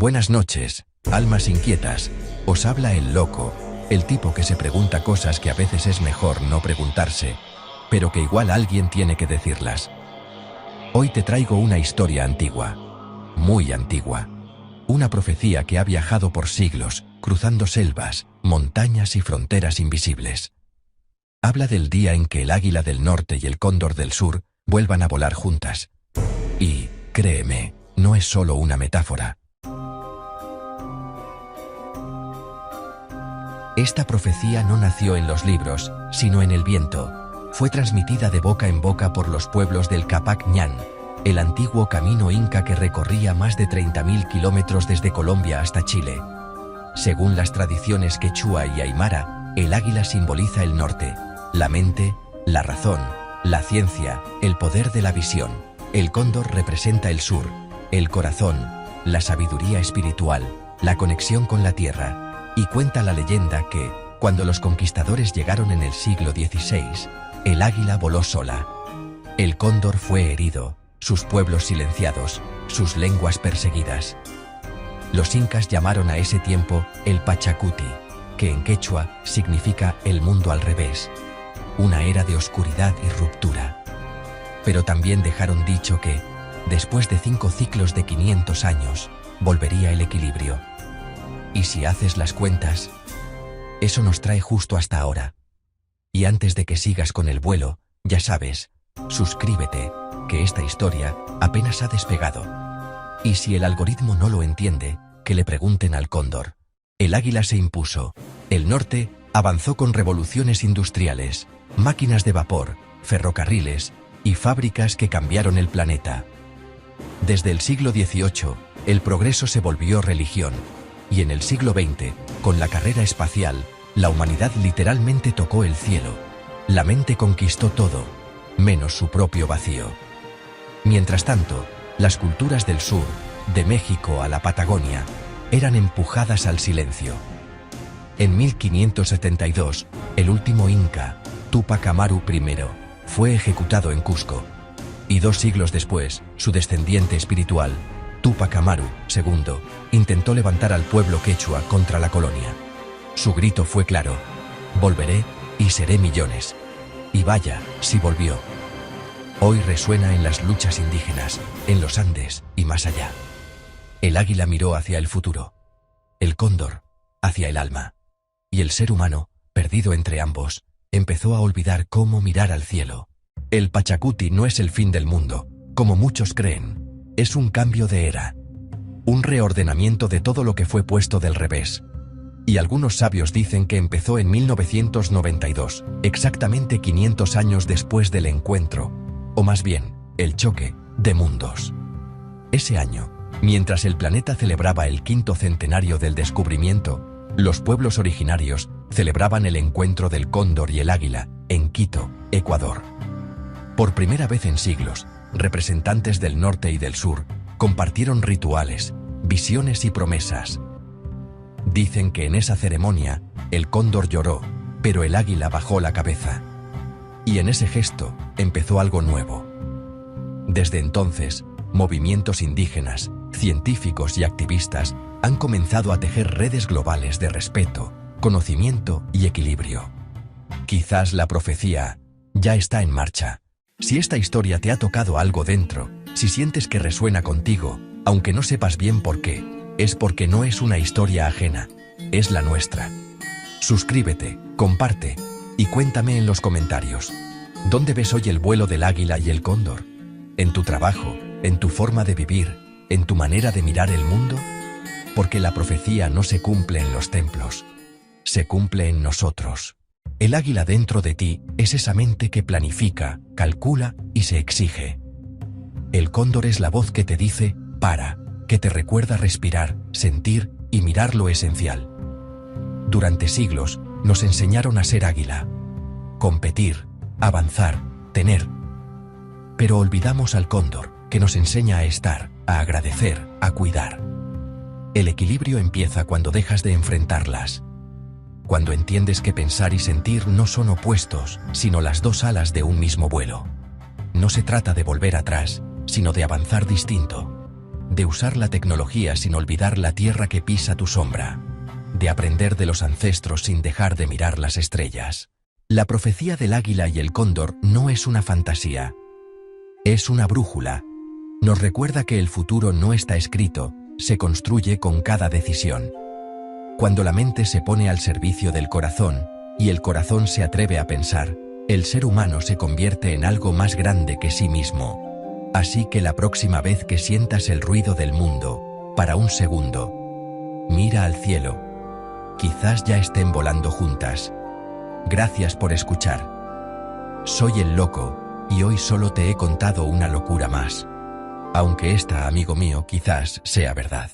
Buenas noches, almas inquietas. Os habla el loco, el tipo que se pregunta cosas que a veces es mejor no preguntarse, pero que igual alguien tiene que decirlas. Hoy te traigo una historia antigua, muy antigua. Una profecía que ha viajado por siglos, cruzando selvas, montañas y fronteras invisibles. Habla del día en que el águila del norte y el cóndor del sur vuelvan a volar juntas. Y, créeme, no es solo una metáfora. Esta profecía no nació en los libros, sino en el viento. Fue transmitida de boca en boca por los pueblos del Capac Ñan, el antiguo camino inca que recorría más de 30.000 kilómetros desde Colombia hasta Chile. Según las tradiciones quechua y aymara, el águila simboliza el norte, la mente, la razón, la ciencia, el poder de la visión. El cóndor representa el sur, el corazón, la sabiduría espiritual, la conexión con la tierra. Y cuenta la leyenda que, cuando los conquistadores llegaron en el siglo XVI, el águila voló sola. El cóndor fue herido, sus pueblos silenciados, sus lenguas perseguidas. Los incas llamaron a ese tiempo el Pachacuti, que en quechua significa el mundo al revés, una era de oscuridad y ruptura. Pero también dejaron dicho que, después de 5 ciclos de 500 años, volvería el equilibrio. Y si haces las cuentas, eso nos trae justo hasta ahora. Y antes de que sigas con el vuelo, ya sabes, suscríbete, que esta historia apenas ha despegado. Y si el algoritmo no lo entiende, que le pregunten al cóndor. El águila se impuso. El norte avanzó con revoluciones industriales, máquinas de vapor, ferrocarriles y fábricas que cambiaron el planeta. Desde el siglo XVIII, el progreso se volvió religión. Y en el siglo XX, con la carrera espacial, la humanidad literalmente tocó el cielo. La mente conquistó todo, menos su propio vacío. Mientras tanto, las culturas del sur, de México a la Patagonia, eran empujadas al silencio. En 1572, el último inca, Túpac Amaru I, fue ejecutado en Cusco. Y 2 siglos después, su descendiente espiritual, Túpac Amaru II, intentó levantar al pueblo quechua contra la colonia. Su grito fue claro: volveré y seré millones. Y vaya, si volvió. Hoy resuena en las luchas indígenas, en los Andes y más allá. El águila miró hacia el futuro, el cóndor hacia el alma. Y el ser humano, perdido entre ambos, empezó a olvidar cómo mirar al cielo. El Pachacuti no es el fin del mundo, como muchos creen. Es un cambio de era, un reordenamiento de todo lo que fue puesto del revés. Y algunos sabios dicen que empezó en 1992, exactamente 500 años después del encuentro, o más bien, el choque, de mundos. Ese año, mientras el planeta celebraba el 5º centenario del descubrimiento, los pueblos originarios celebraban el encuentro del cóndor y el águila, en Quito, Ecuador. Por primera vez en siglos, representantes del norte y del sur compartieron rituales, visiones y promesas. Dicen que en esa ceremonia, el cóndor lloró, pero el águila bajó la cabeza. Y en ese gesto, empezó algo nuevo. Desde entonces, movimientos indígenas, científicos y activistas han comenzado a tejer redes globales de respeto, conocimiento y equilibrio. Quizás la profecía ya está en marcha. Si esta historia te ha tocado algo dentro, si sientes que resuena contigo, aunque no sepas bien por qué, es porque no es una historia ajena, es la nuestra. Suscríbete, comparte y cuéntame en los comentarios. ¿Dónde ves hoy el vuelo del águila y el cóndor? ¿En tu trabajo, en tu forma de vivir, en tu manera de mirar el mundo? Porque la profecía no se cumple en los templos, se cumple en nosotros. El águila dentro de ti es esa mente que planifica, calcula y se exige. El cóndor es la voz que te dice, para, que te recuerda respirar, sentir y mirar lo esencial. Durante siglos, nos enseñaron a ser águila. Competir, avanzar, tener. Pero olvidamos al cóndor, que nos enseña a estar, a agradecer, a cuidar. El equilibrio empieza cuando dejas de enfrentarlas. Cuando entiendes que pensar y sentir no son opuestos, sino las 2 alas de un mismo vuelo. No se trata de volver atrás, sino de avanzar distinto. de usar la tecnología sin olvidar la tierra que pisa tu sombra, de aprender de los ancestros sin dejar de mirar las estrellas. La profecía del águila y el cóndor no es una fantasía. Es una brújula. Nos recuerda que el futuro no está escrito, se construye con cada decisión. Cuando la mente se pone al servicio del corazón, y el corazón se atreve a pensar, el ser humano se convierte en algo más grande que sí mismo. Así que la próxima vez que sientas el ruido del mundo, para un segundo, mira al cielo. Quizás ya estén volando juntas. Gracias por escuchar. Soy el loco, y hoy solo te he contado una locura más. Aunque esta, amigo mío, quizás sea verdad.